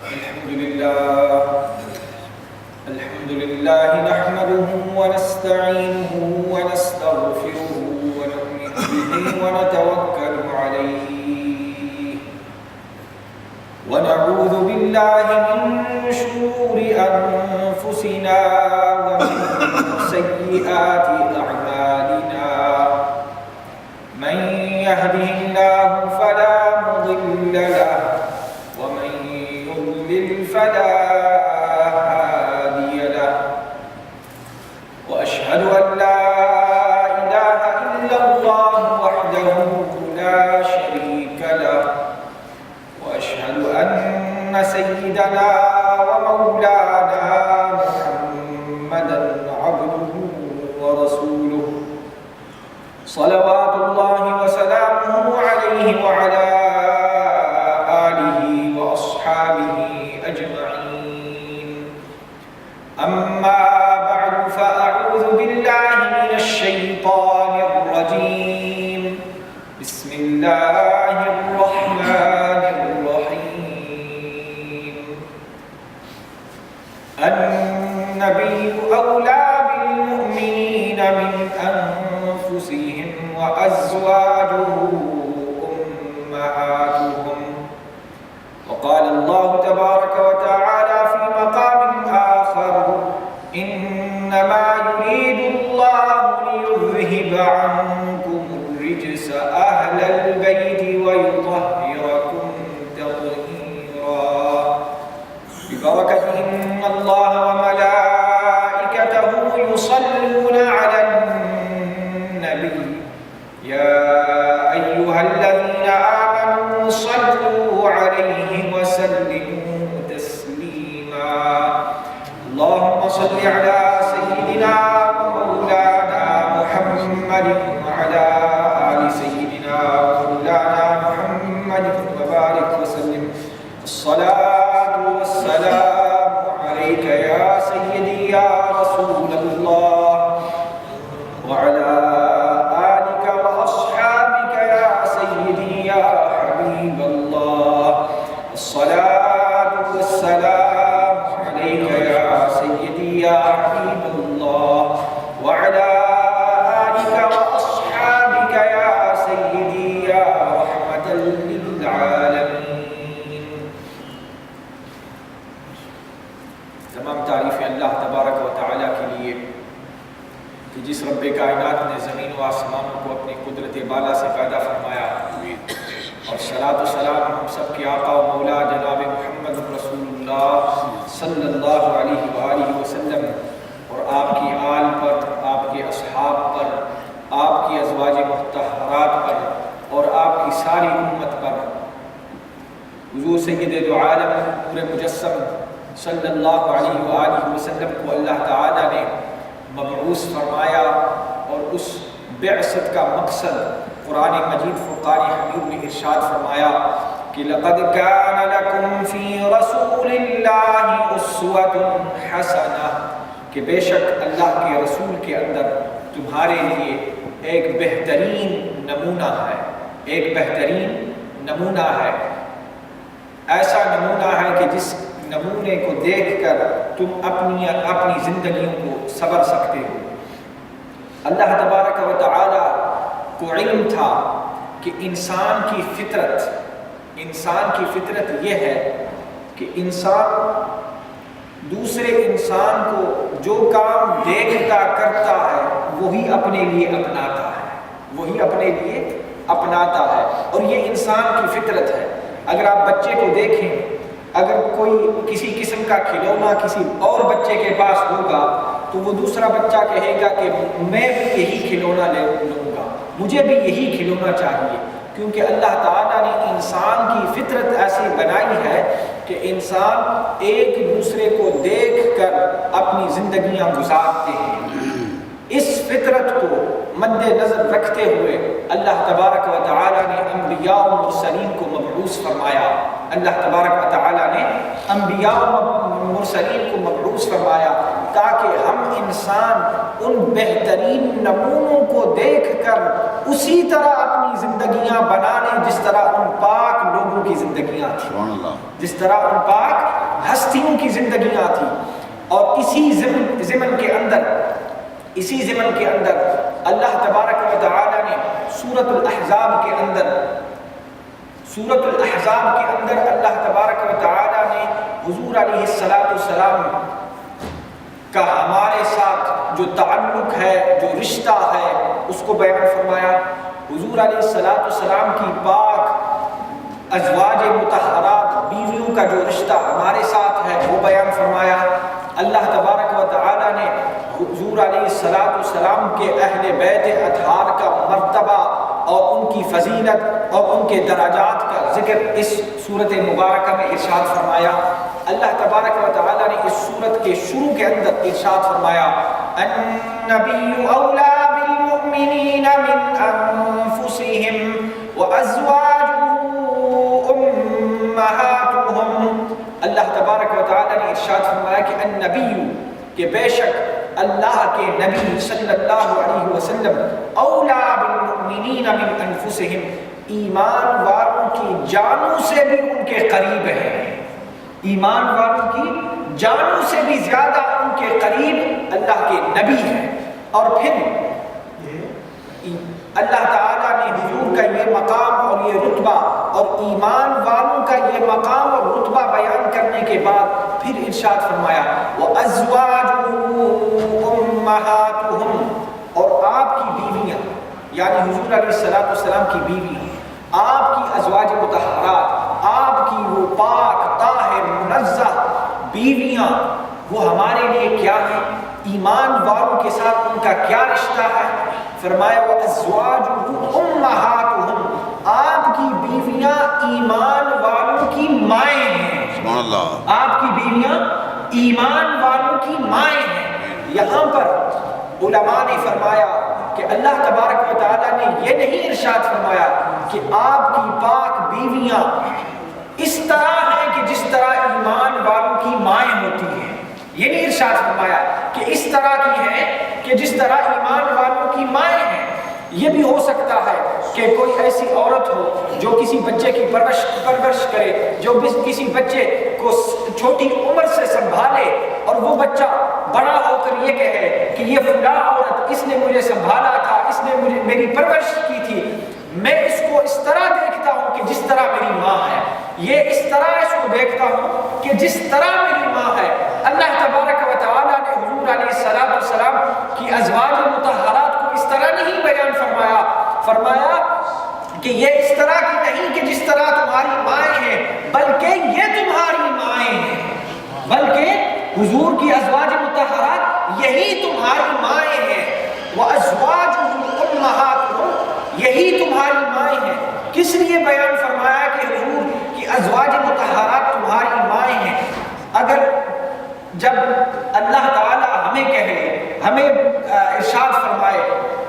الحمد لله نحمده ونستعينه ونستغفره ونؤمن به ونتوكل عليه ونعوذ بالله من شرور أنفسنا ومن سيئات أعمالنا من يهده الله فلا مضل له ومن يضلل فلا هادي له وأشهد أن لا إله إلا الله وحده لا شريك له وأشهد أن سيدنا ومولانا محمدا عبده ورسوله صلوات الله وسلامه عليه وعلى آله وأصحابه أجمعين أما بعد فأعوذ بالله من الشيطان الرجيم بسم الله الرحمن الرحيم النبي أولى بالمؤمنين من أنفسهم وأزواجه أمهاتهم وقال الله تبارك وتعالى في مقام آخر إنما يريد الله ليذهب عنكم الرجس أهل البيت ويطهركم تطهيرا ببركة إن الله وملائكته يصلون على النبي يا أيها الذين آمنوا صلوا عليه وسلموا تسليما اللهم صل على سيدنا ومولانا محمد وعلى آل سيدنا ومولانا محمد وبارك وسلم الصلاة والسلام عليك يا سيدي يا رسول الله وعلى آلك وأصحابك يا سيدي يا حبيب الله الصلاة والسلام عليك يا سيدي يا حبيب الله وعلى آلك وأصحابك يا سيدي يا رحمة للعالمين. تمام تعریفیں اللہ تبارک و تعالیٰ کے لیے کہ جس رب کائنات نے زمین و آسمانوں کو اپنی قدرت بالا سے پیدا فرمایا اور صلاۃ و سلام ہم سب کے آقا و مولا جناب محمد رسول اللہ صلی اللہ علیہ وآلہ وسلم اور آپ کی آل پر، آپ کے اصحاب پر، آپ کی ازواج مطہرات پر اور آپ کی ساری امت پر حضور سید دو عالم پورے مجسم صلی اللہ علیہ وآلہ وسلم کو اللہ تعالیٰ نے مبعوث فرمایا اور اس بعثت کا مقصد قرآن مجید فرقان حمید میں ارشاد فرمایا کہ لقد كان لكم في رسول الله اسوة حسنہ کہ بے شک اللہ کے رسول کے اندر تمہارے لیے ایک بہترین نمونہ ہے، ایک بہترین نمونہ ہے، ایسا نمونہ ہے کہ جس نمونے کو دیکھ کر تم اپنی زندگیوں کو سنور سکتے ہو۔ اللہ تبارک و تعالی کو علم تھا کہ انسان کی فطرت یہ ہے کہ انسان دوسرے انسان کو جو کام دیکھتا کرتا ہے وہی اپنے لیے اپناتا ہے اور یہ انسان کی فطرت ہے۔ اگر آپ بچے کو دیکھیں، اگر کوئی کسی قسم کا کھلونا کسی اور بچے کے پاس ہوگا تو وہ دوسرا بچہ کہے گا کہ میں بھی یہی کھلونا لوں گا، مجھے بھی یہی کھلونا چاہیے، کیونکہ اللہ تعالیٰ نے انسان کی فطرت ایسی بنائی ہے کہ انسان ایک دوسرے کو دیکھ کر اپنی زندگیاں گزارتے ہیں، اس فطرت کو مد نظر رکھتے ہوئے اللہ تبارک و تعالی نے انبیاء و مرسلین کو مبعوث فرمایا. اللہ تبارک و تعالی نے انبیاء و مرسلین کو مبعوث فرمایا تاکہ ہم انسان ان بہترین نمونوں کو دیکھ کر اسی طرح اپنی زندگیاں بنا لیں جس طرح ان پاک لوگوں کی زندگیاں تھیں، جس طرح ان پاک ہستیوں کی زندگیاں تھیں. اور اسی ضمن کے اندر اللہ تبارک و تعالی نے سورۃ الاحزاب کے اندر اللہ تبارک و تعالی نے حضور علیہ السلام کا ہمارے ساتھ جو تعلق ہے، جو رشتہ ہے، اس کو بیان فرمایا. حضور علیہ السلام کی پاک ازواج مطہرات بیویوں کا جو رشتہ ہمارے ساتھ ہے وہ بیان فرمایا. اللہ تبارک و تعالی نے حضور علیہ السلام کے اہل بیت اطہار کا مرتبہ اور ان کی فضیلت اور ان کے درجات کا ذکر اس صورت مبارکہ میں ارشاد فرمایا. اللہ تبارک و تعالی نے اس صورت کے شروع کے اندر ارشاد فرمایا النبی اولا بالمؤمنین من انفسهم وازواجه امہاتهم. اللہ تبارک و تعالی نے ارشاد فرمایا کہ النبی، کہ بے شک اللہ کے نبی صلی اللہ علیہ وسلم اولا بالمؤمنین من انفسهم، ایمان والوں کی جانوں سے بھی ان کے قریب ہیں، ایمان والوں کی جانوں سے بھی زیادہ ان کے قریب اللہ کے نبی ہیں. اور پھر اللہ تعالیٰ نے حضور کا یہ مقام اور یہ رتبہ اور ایمان والوں کا یہ مقام اور رتبہ بیان کرنے کے بعد پھر ارشاد فرمایا وَأَزْوَاجُهُ أُمَّهَاتُهُمْ، اور آپ کی بیویاں یعنی حضور علیہ السلام کی بیویاں، آپ کی ازواج مطہرات، آپ کی وہ پاک طاہر منزہ بیویاں، وہ ہمارے لیے کیا ہیں، ایمان والوں کے ساتھ ان کا کیا رشتہ ہے. فرمایا وَأَزْوَاجُهُ أُمَّهَاتُهُمْ، آپ کی بیویاں ایمان والوں کی مائیں ہیں. سبحان اللہ. آپ کی بیویاں ایمان والوں کی مائیں ہیں. یہاں پر علماء نے فرمایا کہ اللہ تبارک و تعالیٰ نے یہ نہیں ارشاد فرمایا کہ آپ کی پاک بیویاں اس طرح ہیں کہ جس طرح ایمان والوں کی مائیں ہوتی ہیں. یہ نہیں ارشاد فرمایا کہ اس طرح کی ہیں کہ جس طرح ایمان والوں کی مائیں ہیں. یہ بھی ہو سکتا ہے کہ کوئی ایسی عورت ہو جو کسی بچے کی پرورش کرے، جو کسی بچے کو چھوٹی عمر سے سنبھالے، اور وہ بچہ بڑا ہو کر یہ کہے کہ یہ فلاں عورت اس نے مجھے سنبھالا تھا، اس نے میری پرورش کی تھی، میں اس کو اس طرح دیکھتا ہوں کہ جس طرح میری ماں ہے، یہ اس طرح اس کو دیکھتا ہوں کہ جس طرح میری ماں ہے. اللہ تبارک و تعالیٰ نے حضور علیہ السلام کی ازواج مطہرات کو اس طرح نہیں بیان فرمایا کہ یہ اس طرح کی نہیں کہ جس طرح تمہاری مائیں ہیں، بلکہ یہ تمہاری مائیں ہیں، بلکہ حضور کی ازواج مطہرات یہی تمہاری مائیں ہیں. وَأَزْوَاجُهُ أُمَّهَاتُهُمْ، یہی تمہاری مائیں ہیں. کس لیے بیان فرمایا کہ حضور کی ازواج مطہرات تمہاری مائیں ہیں؟ اگر جب اللہ تعالیٰ ہمیں کہے، ہمیں ارشاد فرمائے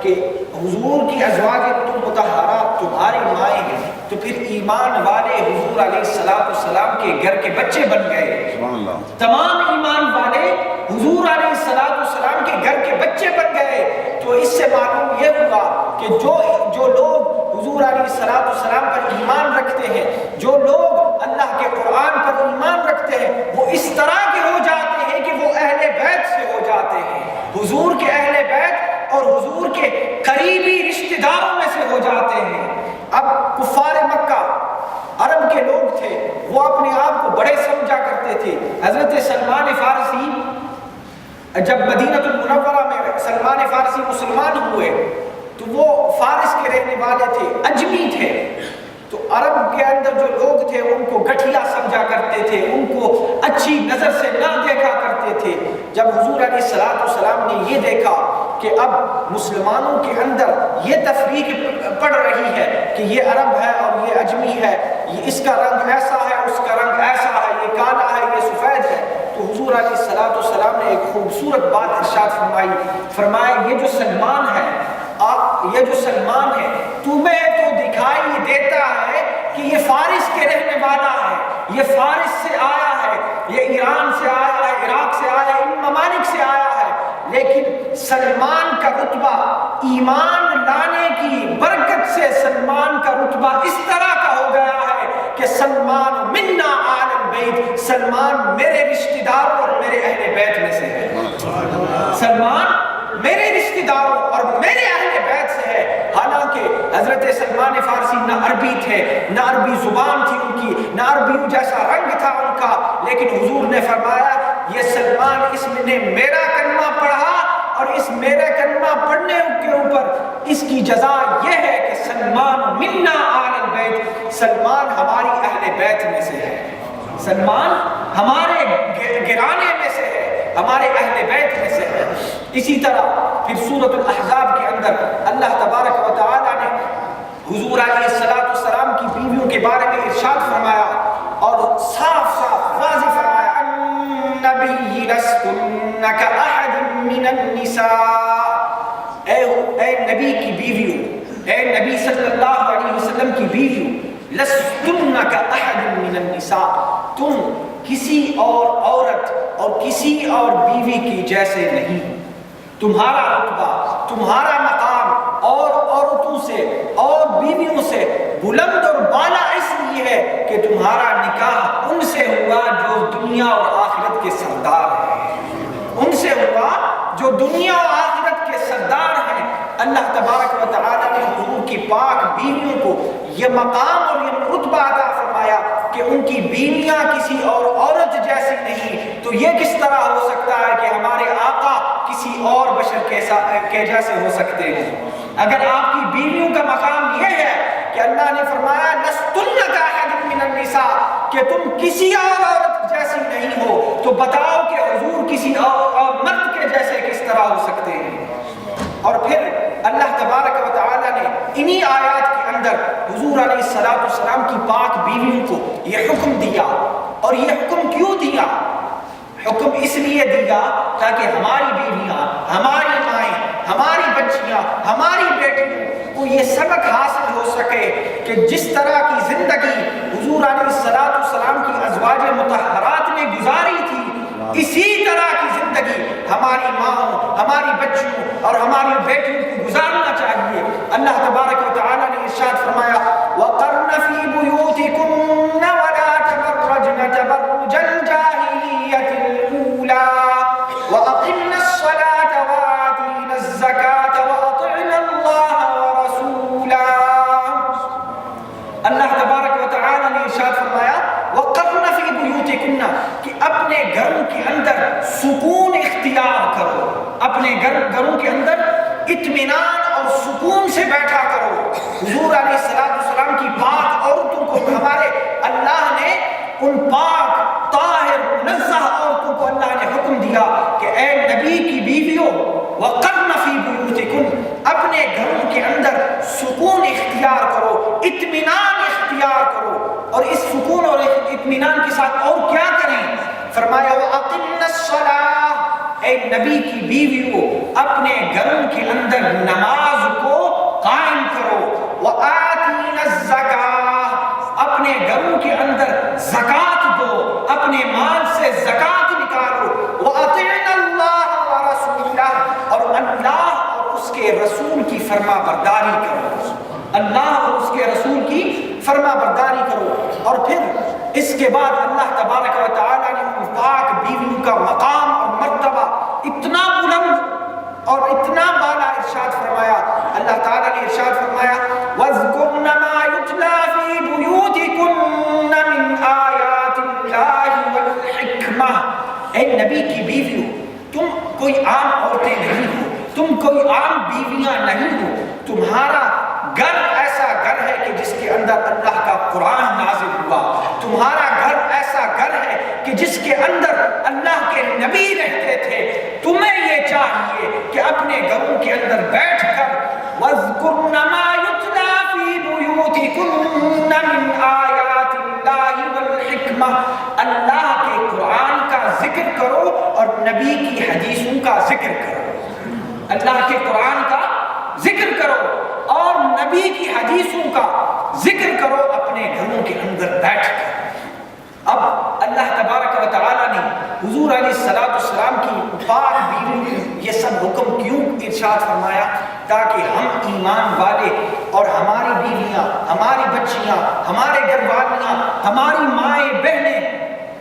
کہ حضور کی ازواج مطہرات تمہاری مائیں ہیں، تو پھر ایمان والے حضور علیہ السلام کے گھر کے بچے بن گئے. تمام ایمان والے حضور علیہ السلام کے گھر کے بچے بن گئے. تو اس سے معلوم یہ ہوا کہ جو لوگ حضور علیہ السلام پر ایمان رکھتے ہیں، جو لوگ اللہ کے قرآن پر ایمان رکھتے ہیں، وہ اس طرح کے ہو جاتے ہیں کہ وہ اہل بیت سے ہو جاتے ہیں، حضور کے اہل بیت اور حضور کے قریبی رشتہ داروں میں سے ہو جاتے ہیں. اب کفار مکہ عرب کے لوگ تھے، وہ اپنے آپ کو بڑے سمجھا کرتے تھے. حضرت سلمان فارسی جب مدینہ المنورہ میں سلمان فارسی مسلمان ہوئے تو وہ فارس کے رہنے والے تھے، اجمی تھے. تو عرب کے اندر جو لوگ تھے ان کو گٹھیا سمجھا کرتے تھے، ان کو اچھی نظر سے نہ دیکھا کرتے تھے. جب حضور علیہ السلام نے یہ دیکھا کہ اب مسلمانوں کے اندر یہ تفریق پڑ رہی ہے کہ یہ عرب ہے اور یہ اجمی ہے، یہ اس کا رنگ ایسا ہے، اس کا رنگ ایسا ہے، یہ کالا ہے، یہ سفید ہے، تو حضور علیہ الصلوۃ والسلام نے ایک خوبصورت بات ارشاد فرمایا یہ جو سلمان ہے تمہیں تو دکھائی دیتا ہے کہ یہ فارس کے رہنے والا ہے، یہ فارس سے آیا ہے، یہ ایران سے آیا ہے، عراق سے آیا ہے، ان ممالک سے آیا ہے، لیکن سلمان کا رتبہ ایمان لانے کی برکت سے سلمان کا رتبہ اس طرح کا ہو گیا ہے کہ سلمان منا آل البیت، سلمان میرے رشتہ داروں اور میرے اہل بیت میں سے ہے، سلمان میرے رشتہ داروں اور میرے اہل بیت سے ہے۔ حالانکہ حضرت سلمان فارسی نہ عربی تھے، نہ عربی زبان تھی ان کی، نہ عربی جیسا رنگ تھا ان کا، لیکن حضور نے فرمایا یہ سلمان اس نے میرا کلمہ پڑھا اور اس میرے کلمہ پڑھنے کے اوپر اس کی جزا یہ ہے کہ سلمان منا آل البیت، سلمان ہماری اہل بیت میں سے ہے، سلمان ہمارے گرانے میں سے ہے، ہمارے اہل بیت میں سے ہے۔ اسی طرح پھر سورۃ الاحزاب کے اندر اللہ تبارک و تعالی نے حضور علیہ السلام کی بیویوں کے بارے میں ارشاد فرمایا اور صاف واضح فرمایا النبی لستن کأحد من النساء، اے نبی کی بیویوں، اے نبی صلی اللہ علیہ وسلم کی بیویوں، لستن کأحد من النساء، تم کسی اور عورت اور کسی اور بیوی کی جیسے نہیں، تمہارا رتبہ، تمہارا مقام اور عورتوں سے اور بیویوں سے بلند اور بالا اس لیے ہے کہ تمہارا نکاح ان سے ہوا جو دنیا اور آخرت کے سردار ہیں، ان سے ہوا جو دنیا اور آخرت کے سردار ہیں۔ اللہ تبارک و تعالی نے حضور کی پاک بیویوں کو یہ مقام اور یہ رتبہ عطا فرمایا کہ ان کی بیویاں کسی اور عورت جیسی نہیں، تو یہ کس طرح ہو سکتا ہے کہ ہمارے آقا کسی اور بشر کے جیسے ہو سکتے ہیں؟ اگر آپ کی بیویوں کا مقام یہ ہے کہ اللہ نے فرمایا لستن کأحد من النساء کہ تم کسی اور عورت جیسی نہیں ہو، تو بتاؤ کہ حضور کسی اور مرد کے جیسے کس طرح ہو سکتے ہیں؟ اور پھر اللہ تبارک و تعالی نے انہی آیات کے اندر حضور علیہ السلام کی پاک بیویوں کو یہ حکم دیا، اور یہ حکم کیوں دیا؟ حکم اس لیے دیا تاکہ ہماری بیویاں، ہماری مائیں، ہماری بچیاں، ہماری بیٹیوں کو یہ سبق حاصل ہو سکے کہ جس طرح کی زندگی حضور علیہ السلام کی ازواج مطہرات نے گزاری تھی، اسی طرح کی زندگی ہماری ماں، ہماری بچیوں اور ہماری بیٹیوں کو گزارنا چاہیے۔ اللہ تبارک و تعالی نے ارشاد فرمایا وَقَرْنَ فِي بُيُوتِكُنَّ وَلَا تَبَرَّجْنَ تَبَرُّجَ الْجَاهِلِيَّةِ الْأُولَى وَأَقِمْنَ الصَّلَاةَ وَآتِينَ الزَّكَاةَ وَأَطِعْنَ اللَّهَ وَرَسُولَهُ۔ اللہ تبارک و تعالی نے ارشاد فرمایا وَقَرْنَ فِي بُيُوتِكُنَّ کہ اپنے گھروں کے اندر سکون اختیار کرو، اپنے گھروں کے اندر اطمینان اور سکون سے بیٹھا کرو۔ حضور علیہ السلام کی پاک عورتوں کو ہمارے اللہ نے ان پاک طاہر منزہ عورتوں کو اللہ نے حکم دیا کہ اے نبی کی بیویوں وَقَرْنَ فِي بُيُوتِكُنَّ اپنے گھروں کے اندر سکون اختیار کرو، اطمینان اختیار کرو، اور اس سکون اور اطمینان کے ساتھ اور کیا کریں؟ فرمایا وَأَقِمْنَ الصَّلَاةَ اے نبی کی بیویوں اپنے گھروں کے اندر نماز کو قائم کرو، وَآتِينَ الزَّكَاةَ اپنے گھروں کے اندر زکوٰۃ دو، اپنے مال سے زکوٰۃ نکالو، وَأَطِعْنَ اللَّهَ وَرَسُولَهُ اور اللہ اور اس کے رسول کی فرما برداری کرو، اللہ اور اس کے رسول کی فرما برداری کرو۔ اور پھر اس کے بعد اللہ تبارک و تعالی نے ان پاک بیویوں کا مقام اور مرتبہ اتنا بلند اور اتنا بالا ارشاد فرمایا۔ اللہ تعالی نے ارشاد فرمایا وَاذْكُرْنَ مَا يُتْلَى فِي بُيُوتِكُنَّ مِنْ آيَاتِ اللَّهِ وَالْحِكْمَةِ اے نبی کی بیویوں تم کوئی عام عورتیں نہیں ہو، تم کوئی عام بیویاں نہیں ہو، تمہارا گھر ایسا گھر ہے کہ جس کے اندر اللہ کا قرآن نازل ہوا، تمہارا گھر ایسا گھر ہے کہ جس کے اندر اللہ کے نبی رہتے تھے، تمہیں یہ چاہیے کہ اپنے گھروں کے اندر بیٹھ کر وَاذْكُرْنَ مَا يُتْلَى فِي بُيُوتِكُنَّ مِنْ آيَاتِ اللَّهِ وَالْحِكْمَةِ اللہ کے قرآن کا ذکر ذکر کرو اور نبی کی حدیثوں کا ذکر کرو، اللہ کے قرآن کا ذکر کرو اور نبی کی حدیثوں کا ذکر کرو اپنے گھروں کے اندر بیٹھ کر۔ اب اللہ تبارک و تعالیٰ نے حضور علیہ السلام کی پاک بیوی کو یہ سب حکم کیوں ارشاد فرمایا؟ تاکہ ہم ایمان والے اور ہماری بیویاں، ہماری بچیاں، ہمارے گھر والیاں، ہماری مائیں بہنیں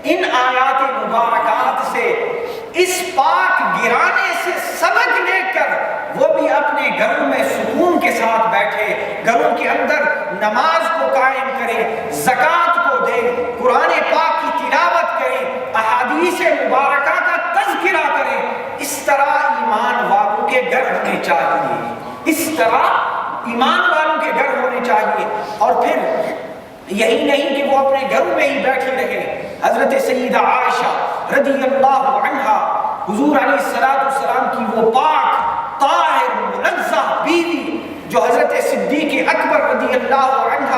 ان آیات مبارکات سے، اس پاک گرانے سے سبق لے کر وہ بھی اپنے گھروں میں سکون کے ساتھ بیٹھے، گھروں کے اندر نماز کو قائم کرے، زکوٰۃ کو دے، قرآن پاک کی تلاوت کرے، احادیث مبارکہ کا تذکرہ کرے۔ اس طرح ایمان والوں کے گھر ہونے چاہیے، اس طرح ایمان والوں کے گھر ہونے چاہیے۔ اور پھر یہی نہیں کہ وہ اپنے گھروں میں ہی بیٹھی رہے، حضرت سیدہ عائشہ رضی اللہ عنہا حضور علیہ السلام کی وہ پاک طاہر منزہ بیوی جو حضرت صدیق اکبر رضی اللہ عنہ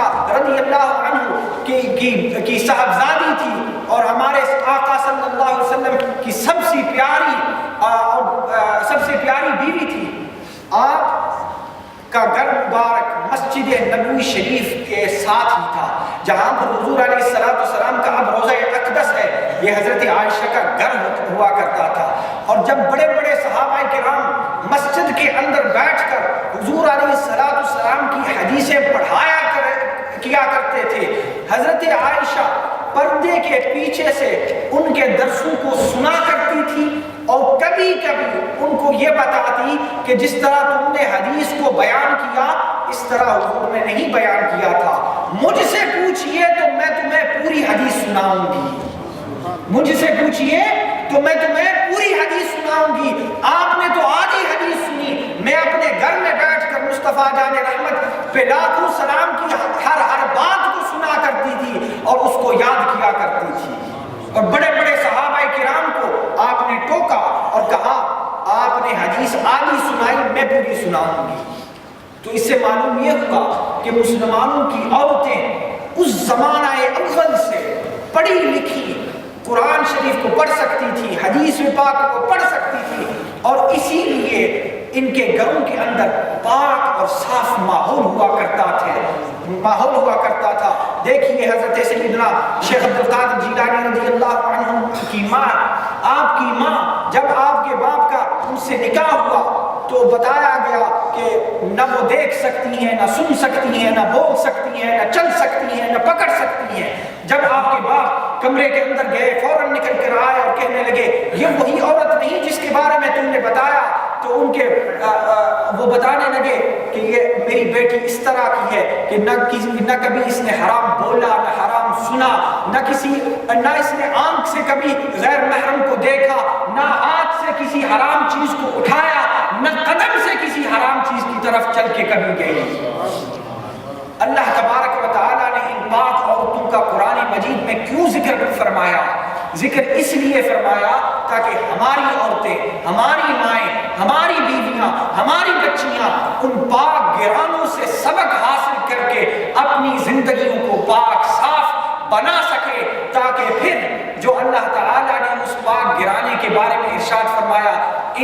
کی صاحبزادی تھی اور ہمارے آقا صلی اللہ علیہ وسلم کی سب سے پیاری بیوی تھی۔ آپ کا گھر مبارک مسجد نبوی شریف کے ساتھ ہی تھا، جہاں پر حضور علیہ السلام کا اب روضہ اقدس ہے، یہ حضرت عائشہ کا گھر ہوا کرتا تھا۔ اور جب بڑے بڑے صحابہ کرام مسجد کے اندر بیٹھ کر حضور علیہ السلام کی حدیثیں کیا کرتے تھے، حضرت عائشہ پردے کے پیچھے سے ان کے درسوں کو سنا کرتی تھی اور کبھی کبھی ان کو یہ بتاتی کہ جس طرح تم نے حدیث کو بیان کیا اس طرح حضور نے نہیں بیان کیا تھا، مجھ سے پوچھئے تو میں تمہیں پوری حدیث سناؤں گی، مجھ سے پوچھئے تو میں تمہیں پوری حدیث سناؤں گی۔ آپ نے تو آدھی حدیث سنی، میں اپنے گھر میں بیٹھ کر مصطفیٰ جان رحمت پہ لاکھوں سلام کی ہر بات کو سنا کرتی تھی اور اس کو یاد کیا کرتی تھی۔ اور بڑے بڑے صحابہ کرام کو آپ نے ٹوکا اور کہا آپ نے حدیث آدھی سنائی، میں پوری سناؤں گی۔ تو اس سے معلوم یہ ہوا کہ مسلمانوں کی عورتیں اس زمانہ اول سے پڑھی لکھی قرآن شریف کو پڑھ سکتی تھی، حدیث پاک کو پڑھ سکتی تھی، اور اسی لیے ان کے گھروں کے اندر پاک اور صاف ماحول ہوا کرتا تھا۔ دیکھیے حضرت سیدنا شیخ عبد القادر جیلانی رضی اللہ عنہ کی ماں، آپ کی ماں جب آپ کے باپ کا ان سے نکاح ہوا تو بتایا گیا کہ نہ وہ دیکھ سکتی ہیں، نہ سن سکتی ہیں، نہ بول سکتی ہیں، نہ چل سکتی ہیں، نہ پکڑ سکتی ہیں۔ جب آپ کے باپ کمرے کے اندر گئے فوراً نکل کر آئے اور کہنے لگے یہ وہی عورت نہیں جس کے بارے میں تم نے بتایا، تو ان کے وہ بتانے لگے کہ یہ میری بیٹی اس طرح کی ہے کہ نہ کبھی اس نے حرام بولا، نہ حرام سنا، نہ اس نے آنکھ سے کبھی غیر محرم کو دیکھا، نہ ہاتھ سے کسی حرام چیز کو اٹھایا، نہ قدم سے کسی حرام چیز کی طرف چل کے کبھی گئی۔ اللہ تبارک و تعالیٰ نے ان پاک عورتوں کا قرآن مجید میں کیوں ذکر فرمایا؟ ذکر اس لیے فرمایا تاکہ ہماری عورتیں، ہماری مائیں، ہماری بیویاں، ہماری بچیاں ان پاک گرانوں سے سبق حاصل کر کے اپنی زندگیوں کو پاک صاف بنا سکے، تاکہ پھر جو اللہ تعالیٰ نے اس پاک گرانے کے بارے میں ارشاد فرمایا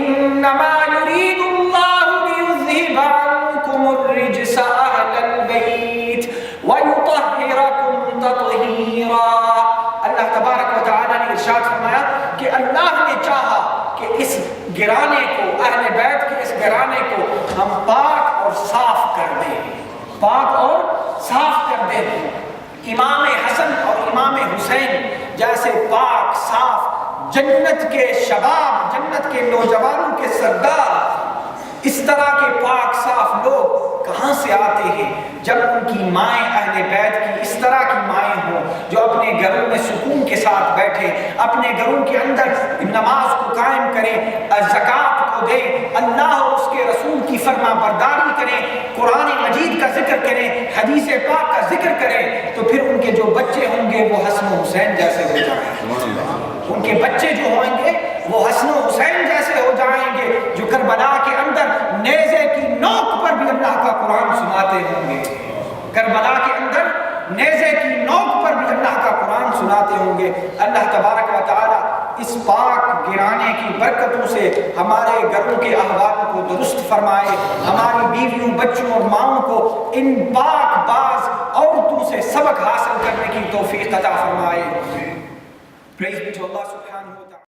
انما یرید اللہ لیذھب عنکم الرجس اہل البیت ویطہرکم تطہیرا۔ اللہ تبارک و تعالیٰ نے ارشاد فرمایا کہ اللہ نے چاہا کہ اس گرانے کو، اہل بیت کے اس گرانے کو ہم پاک اور صاف کر دیں، پاک اور صاف کر دیں۔ امام حسن اور امام حسین جیسے پاک صاف جنت کے شباب، جنت کے نوجوانوں کے سردار، اس طرح کے پاک صاف لوگ کہاں سے آتے ہیں جب ان کی مائیں اہل بیت کی اس طرح کی مائیں ہوں جو اپنے گھروں میں سکون کے ساتھ بیٹھیں، اپنے گھروں کے اندر نماز کو قائم کریں، زکوٰۃ کو دیں، اللہ اور اس کے رسول کی فرما برداری کریں، قرآن مجید کا ذکر کریں، حدیث پاک کا ذکر کریں، تو پھر ان کے جو بچے ہوں گے وہ حسن و حسین جیسے ہو جائیں گے۔ ان کے بچے جو ہوں گے وہ حسن و حسین جیسے ہو جائیں گے، جو کربلا کے اندر نیزے کی نوک پر بھی اللہ کا قرآن سناتے ہوں گے، کربلا کے اندر نیزے کی نوک پر بھی اللہ کا قرآن سناتے ہوں گے۔ اللہ تبارک و تعالی اس پاک گرانے کی برکتوں سے ہمارے گھروں کے احوال کو درست فرمائے، ہماری بیویوں، بچوں اور ماؤں کو ان پاک باز عورتوں سے سبق حاصل کرنے کی توفیق عطا فرمائے۔ Praise be to Allah subhanahu wa ta'ala.